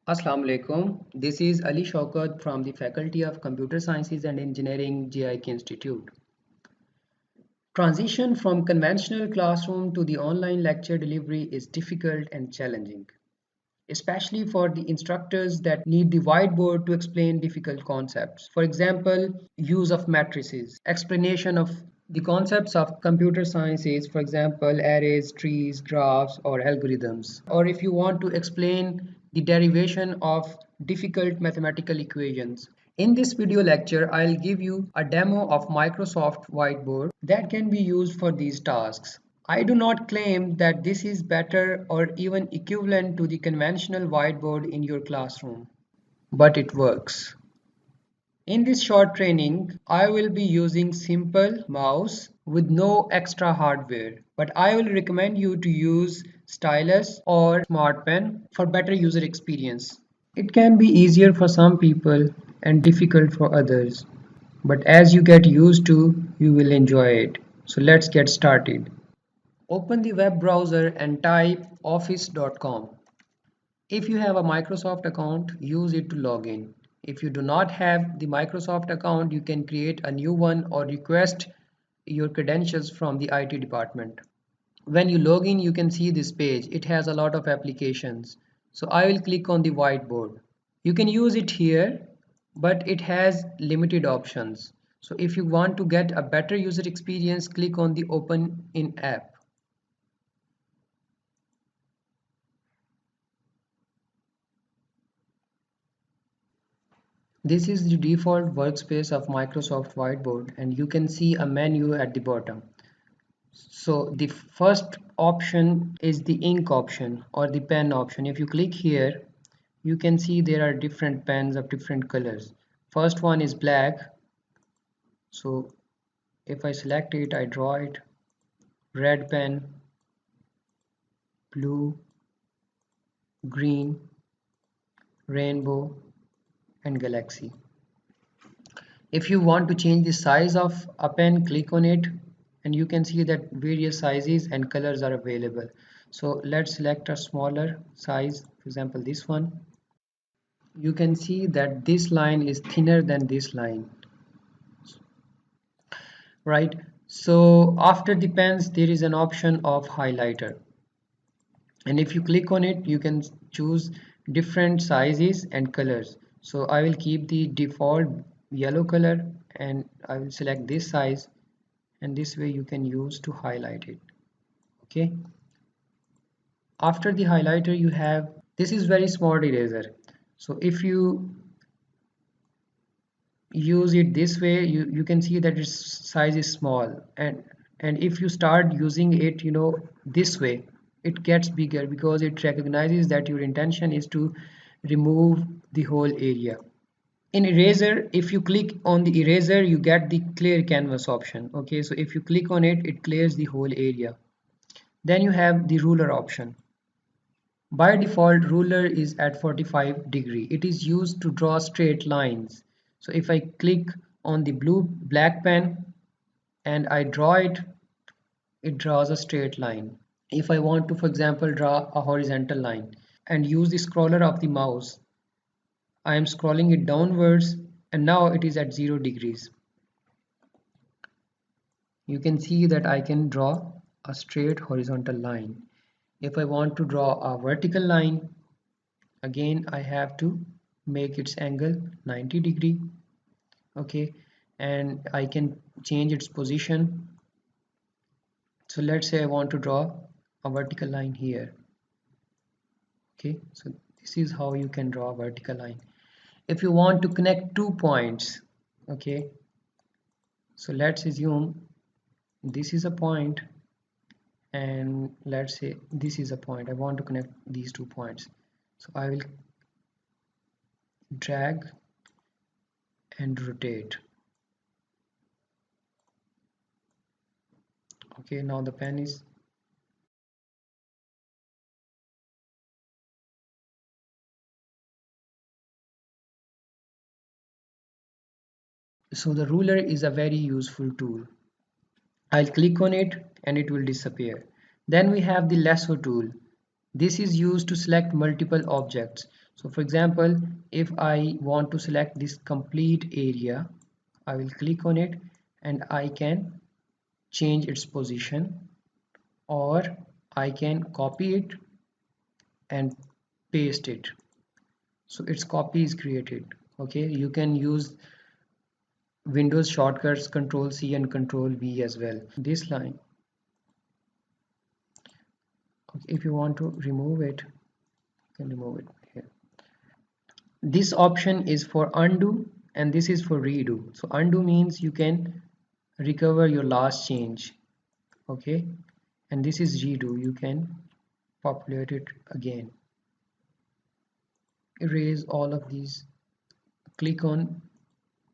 Assalamu alaikum. This is Ali Shaukat from the Faculty of Computer Sciences and Engineering, JIK Institute. Transition from conventional classroom to the online lecture delivery is difficult and challenging, especially for the instructors that need the whiteboard to explain difficult concepts. For example, use of matrices, explanation of the concepts of computer sciences, for example, arrays, trees, graphs, or algorithms. Or if you want to explain the derivation of difficult mathematical equations. In this video lecture, I'll give you a demo of Microsoft Whiteboard that can be used for these tasks. I do not claim that this is better or even equivalent to the conventional whiteboard in your classroom, but it works. In this short training, I will be using simple mouse with no extra hardware, but I will recommend you to use stylus or smart pen for better user experience. It can be easier for some people and difficult for others, but as you get used to, you will enjoy it. So let's get started. Open the web browser and type office.com. If you have a Microsoft account, use it to log in. If you do not have the Microsoft account, you can create a new one or request your credentials from the IT department. When you log in, you can see this page. It has a lot of applications. So I will click on the whiteboard. You can use it here, but it has limited options. So if you want to get a better user experience, click on the Open in app. This is the default workspace of Microsoft Whiteboard, and you can see a menu at the bottom. So the first option is the ink option or the pen option. If you click here, you can see there are different pens of different colors. First one is black. So if I select it, I draw it. Red pen, blue, green, rainbow, and galaxy. If you want to change the size of a pen, click on it and you can see that various sizes and colors are available. So let's select a smaller size, for example this one. You can see that this line is thinner than this line, right? So after the pens there is an option of highlighter, and if you click on it you can choose different sizes and colors. So I will keep the default yellow color and I will select this size, and this way you can use to highlight it. Okay, after the highlighter you have, this is very smart eraser. So if you use it this way, you can see that its size is small, and if you start using it, this way, it gets bigger because it recognizes that your intention is to remove the whole area. In eraser, if you click on the eraser, you get the clear canvas option. Okay, so if you click on it, it clears the whole area. Then you have the ruler option. By default, ruler is at 45 degree. It is used to draw straight lines. So if I click on the black pen and I draw it, it draws a straight line. If I want to, for example, draw a horizontal line and use the scroller of the mouse, I am scrolling it downwards and now it is at 0 degrees. You can see that I can draw a straight horizontal line. If I want to draw a vertical line, again I have to make its angle 90 degree. Okay, and I can change its position. So let's say I want to draw a vertical line here. Okay, so this is how you can draw a vertical line. If you want to connect 2 points, okay, so let's assume this is a point and let's say this is a point. I want to connect these 2 points. So I will drag and rotate. Okay, now the pen is, so the ruler is a very useful tool. I'll click on it and it will disappear. Then we have the lasso tool. This is used to select multiple objects. So for example, if I want to select this complete area, I will click on it and I can change its position, or I can copy it and paste it. So its copy is created. Okay, you can use Windows shortcuts Control C and Control V as well. This line, okay, if you want to remove it, you can remove it here. This option is for undo and this is for redo. So undo means you can recover your last change. Okay, and this is redo, you can populate it again. Erase all of these. Click on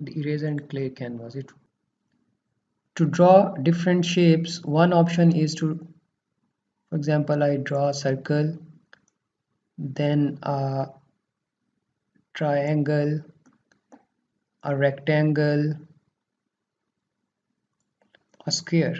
the eraser and clear canvas. To draw different shapes, one option is to, for example, I draw a circle, then a triangle, a rectangle, a square.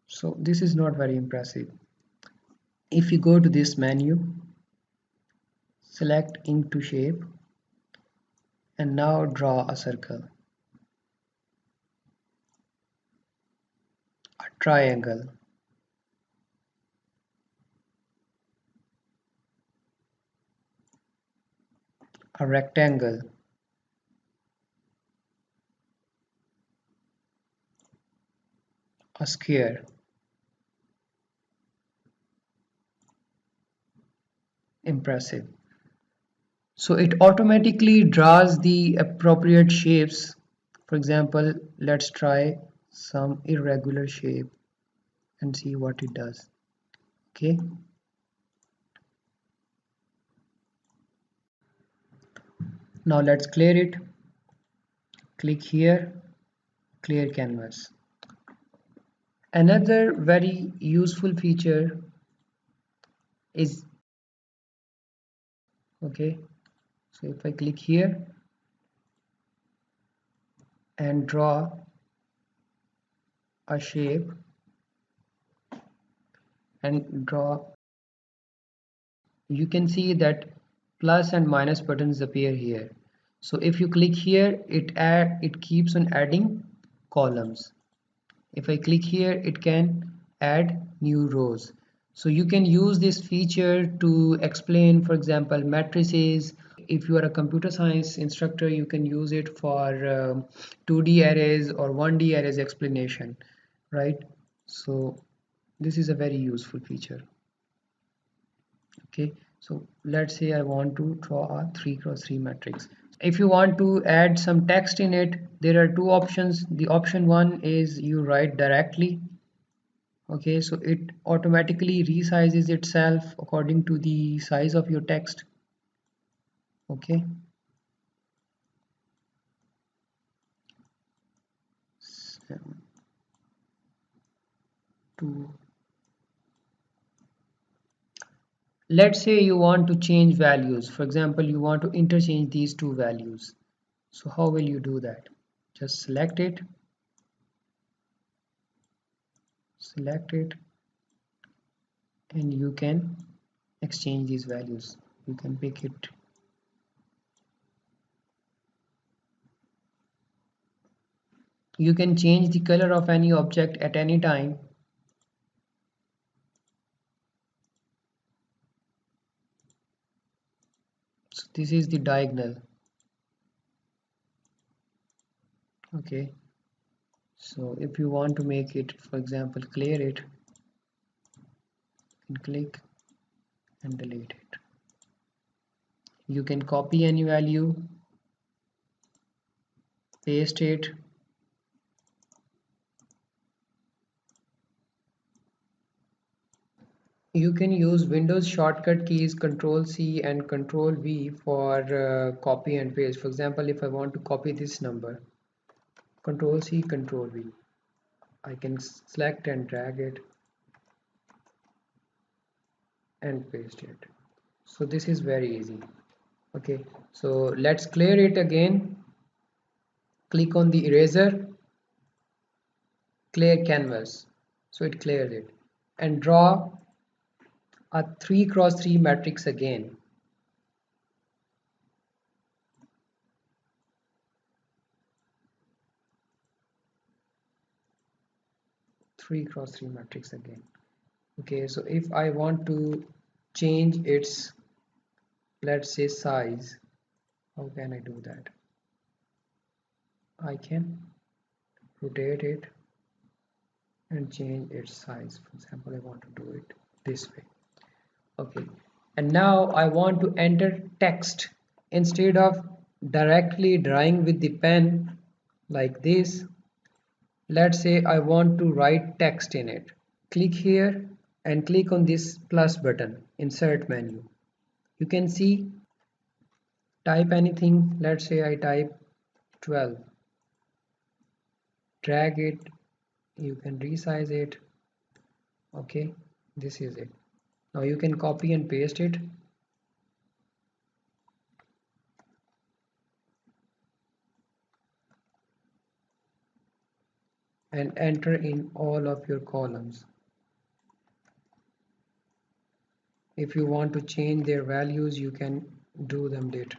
So this is not very impressive. If you go to this menu, select into shape, and now draw a circle, a triangle, a rectangle, a square. Impressive. So it automatically draws the appropriate shapes. For example, let's try some irregular shape and see what it does. Okay, now let's clear it. Click here, clear canvas. Another very useful feature is, okay, so if I click here and draw a shape and draw, you can see that plus and minus buttons appear here. So if you click here, it keeps on adding columns. If I click here, it can add new rows. So you can use this feature to explain, for example, matrices. If you are a computer science instructor, you can use it for 2D arrays or 1D arrays explanation, right? So this is a very useful feature. Okay, so let's say I want to draw a 3x3 matrix. If you want to add some text in it, there are two options. The option one is you write directly. Okay, so it automatically resizes itself according to the size of your text. Okay, so, two. Let's say you want to change values. For example, you want to interchange these two values. So how will you do that? Just select it, and you can exchange these values. You can pick it. You can change the color of any object at any time. So this is the diagonal. Okay, so if you want to make it, for example, clear it, and click and delete it. You can copy any value, paste it, you can use Windows shortcut keys Control C and Control V for copy and paste. For example, if I want to copy this number, Control C, Control V, I can select and drag it and paste it. So this is very easy. Okay, so let's clear it again. Click on the eraser, clear canvas. So it clears it. And draw a 3 cross 3 matrix again. 3 cross 3 matrix again. Okay, so if I want to change its, let's say, size, how can I do that? I can rotate it and change its size. For example, I want to do it this way. Okay, and now I want to enter text. Instead of directly drawing with the pen like this, let's say I want to write text in it. Click here and click on this plus button, insert menu. You can see, type anything. Let's say I type 12. Drag it, you can resize it. Okay, this is it. Now you can copy and paste it. And enter in all of your columns. If you want to change their values, you can do them later.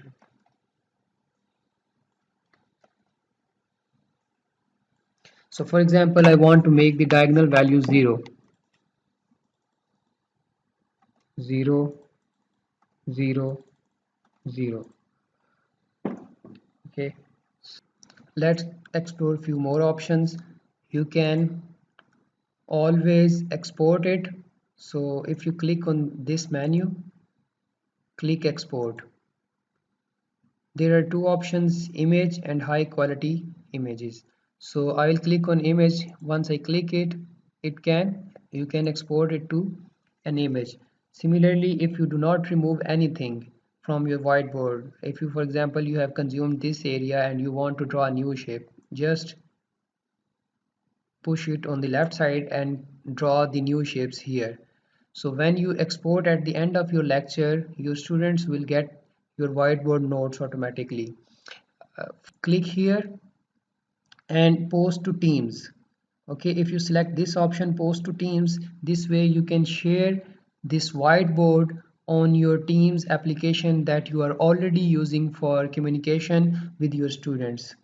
So for example, I want to make the diagonal value 0, 0, 0, 0. Okay, let's explore a few more options. You can always export it. So if you click on this menu, click export. There are two options, image and high quality images. So I will click on image. Once I click it, you can export it to an image. Similarly, if you do not remove anything from your whiteboard, if you, for example, you have consumed this area and you want to draw a new shape, just push it on the left side and draw the new shapes here. So when you export at the end of your lecture, your students will get your whiteboard notes automatically. Click here and post to teams. Okay, if you select this option, post to teams, this way you can share this whiteboard on your teams application that you are already using for communication with your students.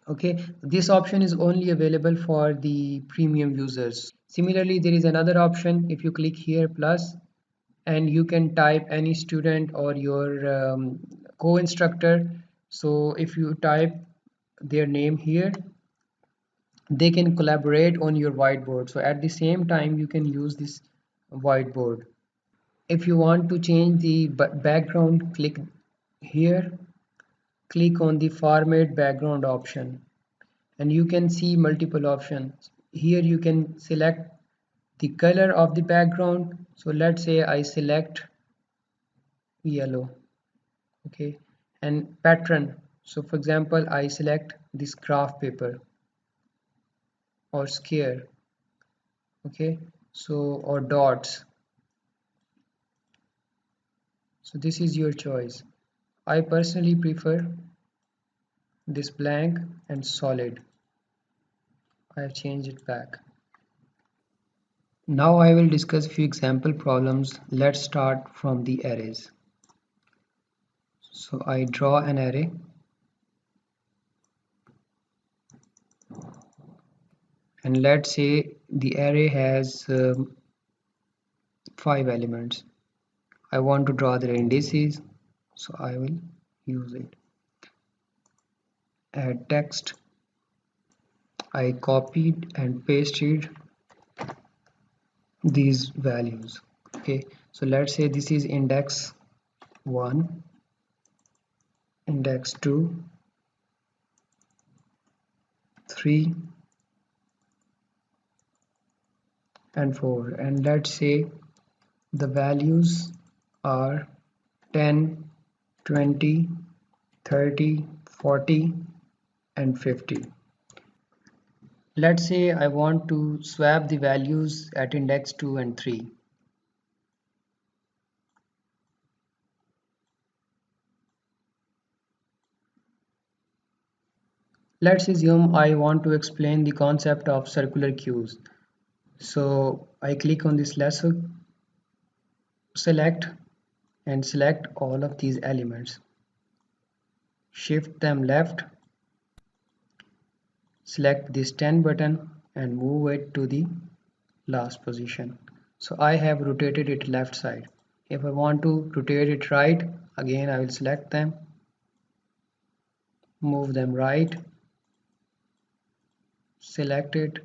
Okay, this option is only available for the premium users. Similarly, there is another option. If you click here plus, and you can type any student or your co-instructor. So if you type their name here, they can collaborate on your whiteboard. So at the same time, you can use this whiteboard. If you want to change the background, click here, click on the format background option, and you can see multiple options. Here you can select the color of the background. So let's say I select yellow. Okay, and pattern. So for example, I select this graph paper or square. Okay, so or dots. So this is your choice. I personally prefer this blank and solid. I have changed it back. Now I will discuss few example problems. Let's start from the arrays. So I draw an array and let's say the array has 5 elements. I want to draw their indices, so I will use it. Add text. I copied and pasted these values. Okay, so let's say this is index 1, index 2, 3 and 4, and let's say the values are 10, 20, 30, 40 and 50. Let's say I want to swap the values at index 2 and 3. Let's assume I want to explain the concept of circular queues. So I click on this less hook select and select all of these elements. Shift them left, select this 10 button and move it to the last position. So I have rotated it left side. If I want to rotate it right, again I will select them, move them right, select it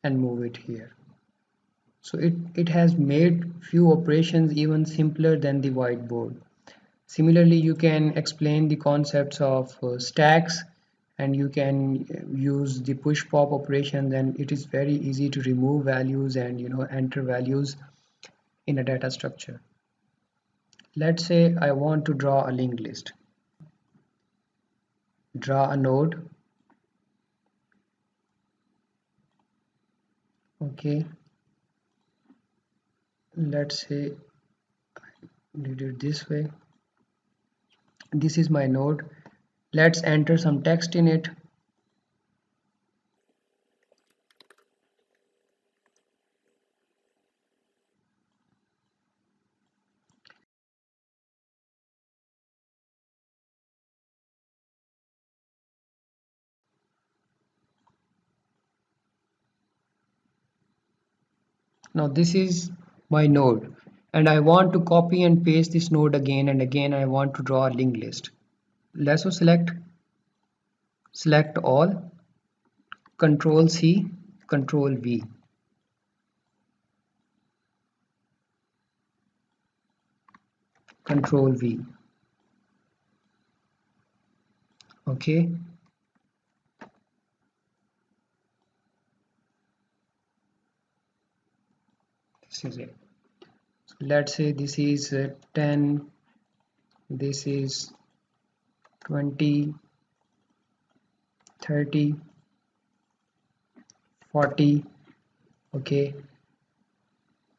and move it here. So it has made few operations even simpler than the whiteboard. Similarly, you can explain the concepts of stacks, and you can use the push pop operation. Then it is very easy to remove values and enter values in a data structure. Let's say I want to draw a linked list. Draw a node. Okay, let's say did it this way. This is my node. Let's enter some text in it. Now this is my node, and I want to copy and paste this node again and again. I want to draw a linked list. Lasso select all, Control C, Control V. Control V. Okay, this is it. So let's say this is 10, this is 20, 30, 40. Okay.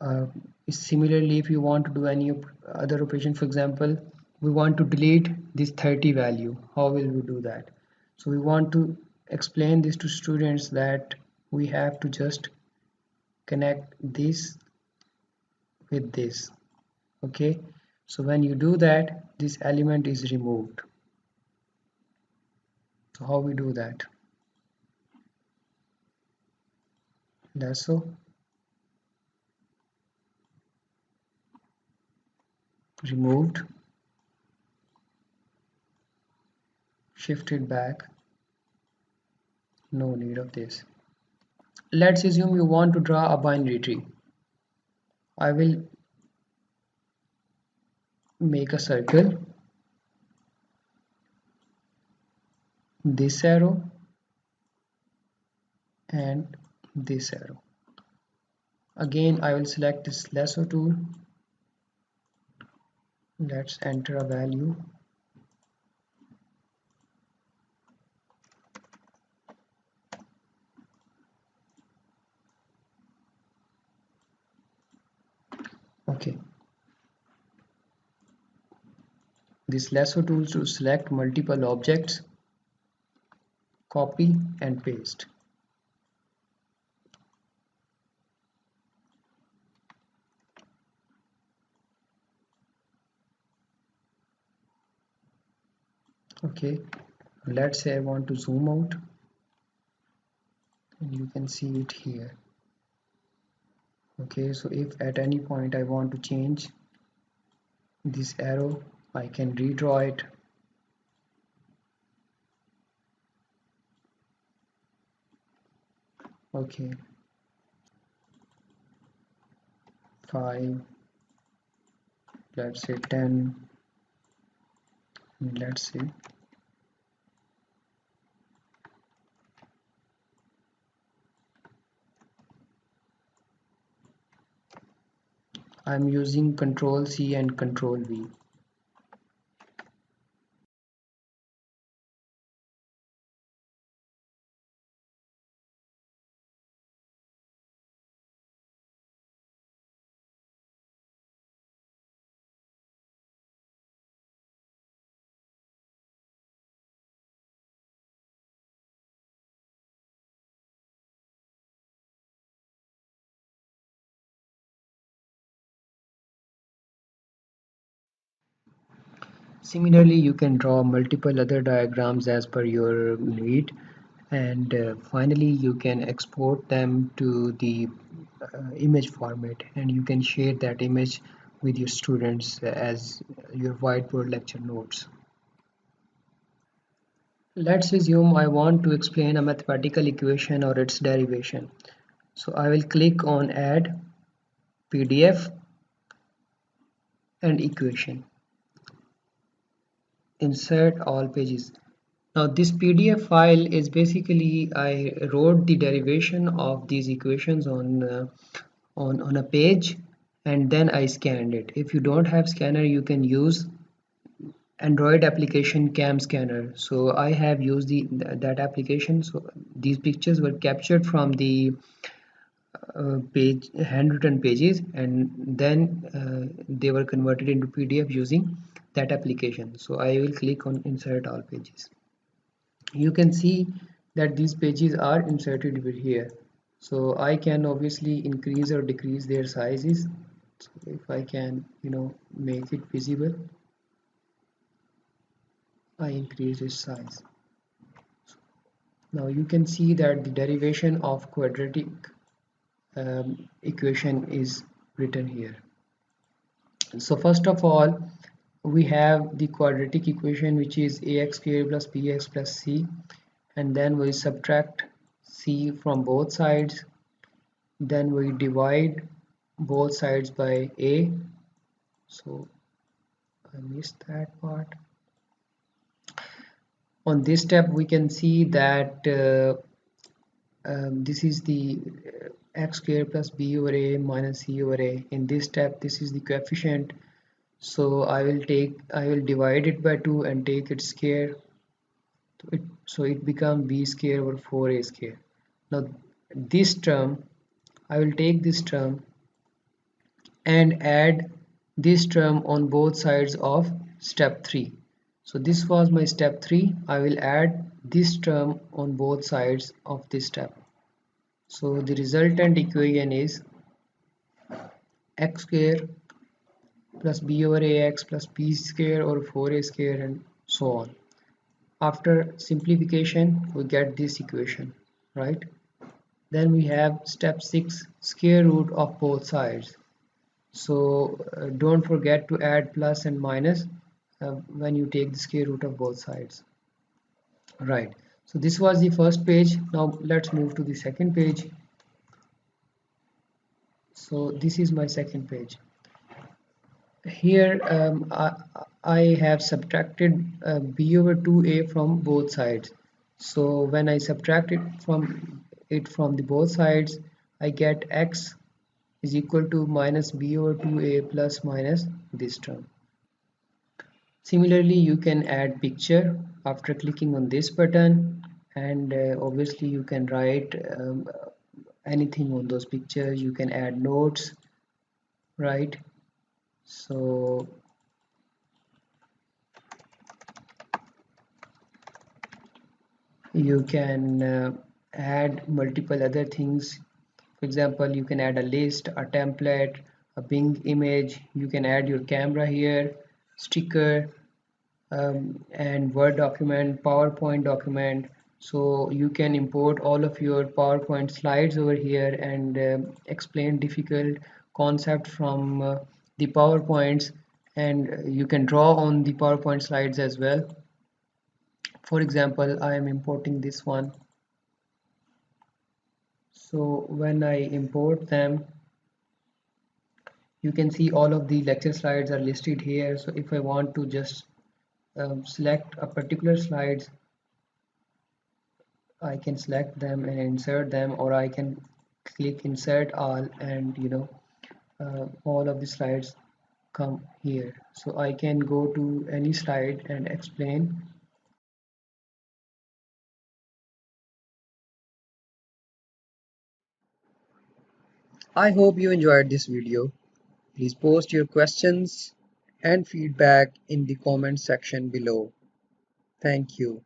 Uh, Similarly, if you want to do any other operation, for example, we want to delete this 30 value. How will we do that? So we want to explain this to students that we have to just connect this with this. Okay, so when you do that, this element is removed. So how we do that? Lasso, removed, shift it back, no need of this. Let's assume you want to draw a binary tree. I will make a circle, this arrow and this arrow. Again, I will select this lasso tool. Let's enter a value. Okay. This lasso tool to select multiple objects, copy and paste. Okay, let's say I want to zoom out, and you can see it here. Okay, so if at any point I want to change this arrow, I can redraw it. Okay, 5, let's say 10, let's say I'm using Control C and Control V. Similarly, you can draw multiple other diagrams as per your need, and finally you can export them to the image format, and you can share that image with your students as your whiteboard lecture notes. Let's assume I want to explain a mathematical equation or its derivation. So I will click on Add PDF and Equation. Insert all pages. Now this PDF file is basically I wrote the derivation of these equations on a page, and then I scanned it. If you don't have scanner, you can use Android application Cam Scanner. So I have used that application. So these pictures were captured from the page handwritten pages, and then they were converted into PDF using that application. So I will click on insert all pages. You can see that these pages are inserted over here. So I can obviously increase or decrease their sizes. So if I can, make it visible, I increase its size. Now you can see that the derivation of quadratic equation is written here. So first of all, we have the quadratic equation, which is ax squared plus bx plus c, and then we subtract c from both sides. Then we divide both sides by a. So I missed that part. On this step, we can see that this is the x squared plus b over a minus c over a. In this step, this is the coefficient. So I will divide it by 2 and take its square. So it becomes b square over 4a square. Now this term, I will take this term and add this term on both sides of step 3. So this was my step 3. I will add this term on both sides of this step. So the resultant equation is x square plus b over ax plus b square over 4a square, and so on. After simplification, we get this equation, right? Then we have step 6, square root of both sides. So don't forget to add plus and minus when you take the square root of both sides. Right. So this was the first page. Now let's move to the second page. So this is my second page. Here I have subtracted b over 2a from both sides. So when I subtract it from the both sides, I get x is equal to minus b over 2a plus minus this term. Similarly, you can add picture after clicking on this button, and obviously you can write anything on those pictures. You can add notes, right? So you can add multiple other things. For example, you can add a list, a template, a Bing image. You can add your camera here, sticker, and Word document, PowerPoint document. So you can import all of your PowerPoint slides over here and explain difficult concepts from the PowerPoints, and you can draw on the PowerPoint slides as well. For example, I am importing this one. So when I import them, you can see all of the lecture slides are listed here. So if I want to just select a particular slides, I can select them and insert them, or I can click insert all, and all of the slides come here. So I can go to any slide and explain. I hope you enjoyed this video. Please post your questions and feedback in the comment section below. Thank you.